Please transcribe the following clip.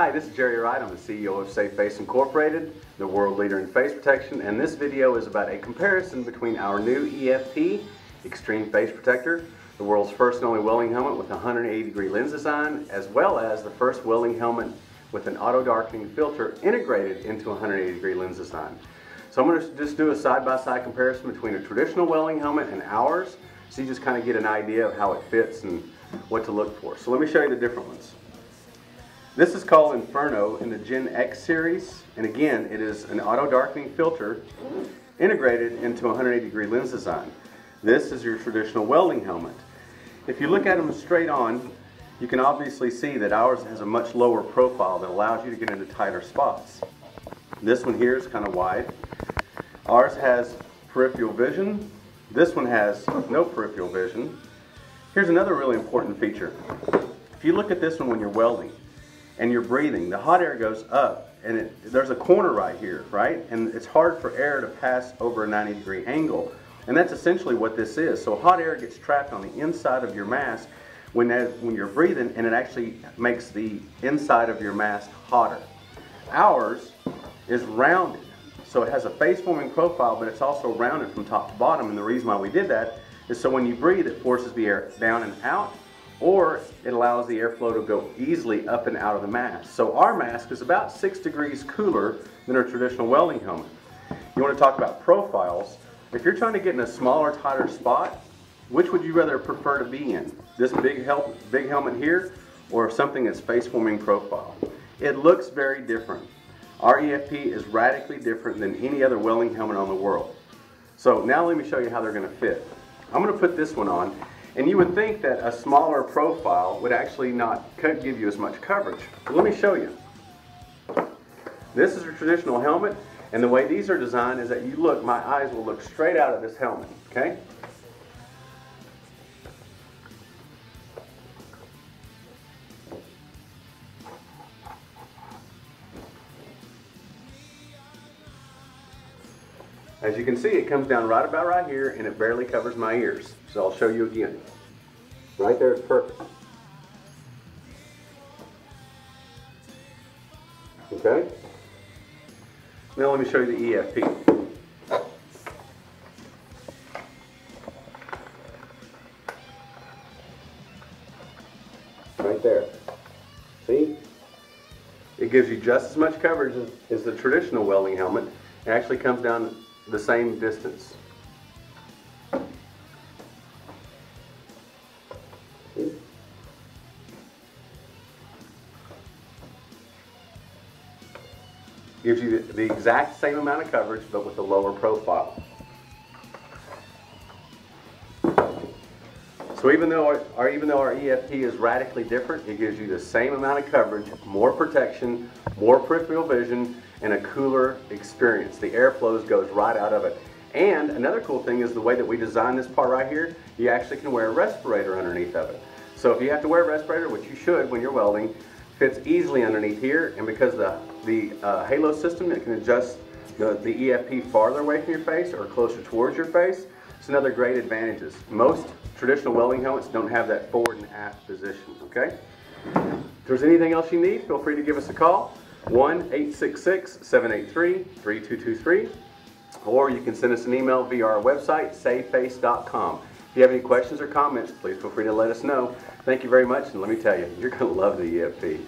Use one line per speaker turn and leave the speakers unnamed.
Hi, this is Jerry Wright. I'm the CEO of SafeFace Incorporated, the world leader in face protection, and this video is about a comparison between our new EFP Extreme Face Protector, the world's first and only welding helmet with a 180-degree lens design, as well as the first welding helmet with an auto-darkening filter integrated into a 180-degree lens design. So I'm going to just do a side-by-side comparison between a traditional welding helmet and ours, so you just kind of get an idea of how it fits and what to look for. So let me show you the different ones. This is called Inferno in the Gen X series, and again, it is an auto-darkening filter integrated into a 180-degree lens design. This is your traditional welding helmet. If you look at them straight on, you can obviously see that ours has a much lower profile that allows you to get into tighter spots. This one here is kind of wide. Ours has peripheral vision. This one has no peripheral vision. Here's another really important feature. If you look at this one when you're welding and you're breathing, the hot air goes up and there's a corner right here, right? And it's hard for air to pass over a 90-degree angle. And that's essentially what this is. So hot air gets trapped on the inside of your mask when you're breathing, and it actually makes the inside of your mask hotter. Ours is rounded. So it has a face-forming profile, but it's also rounded from top to bottom. And the reason why we did that is so when you breathe, it forces the air down and out, or it allows the airflow to go easily up and out of the mask. So our mask is about 6 degrees cooler than our traditional welding helmet. You want to talk about profiles. If you're trying to get in a smaller, tighter spot, which would you rather prefer to be in? This big helmet here, or something that's face-forming profile? It looks very different. Our EFP is radically different than any other welding helmet on the world. So now let me show you how they're going to fit. I'm going to put this one on, and you would think that a smaller profile would actually not give you as much coverage. But let me show you. This is a traditional helmet, and the way these are designed is that you look, my eyes will look straight out of this helmet, okay? As you can see, it comes down right about right here, and it barely covers my ears. So I'll show you again. Right there is perfect. Okay? Now let me show you the EFP. Right there. See? It gives you just as much coverage as the traditional welding helmet. It actually comes down the same distance. See? Gives you the exact same amount of coverage, but with a lower profile. So even though our EFP is radically different, it gives you the same amount of coverage, more protection, more peripheral vision, and a cooler experience. The airflow goes right out of it. And another cool thing is the way that we designed this part right here, you actually can wear a respirator underneath of it. So if you have to wear a respirator, which you should when you're welding, fits easily underneath here, and because the halo system, it can adjust the EFP farther away from your face or closer towards your face. It's another great advantages. Most traditional welding helmets don't have that forward and aft position, okay? If there's anything else you need, feel free to give us a call, 1-866-783-3223, or you can send us an email via our website, safeface.com. If you have any questions or comments, please feel free to let us know. Thank you very much, and let me tell you, you're going to love the EFP.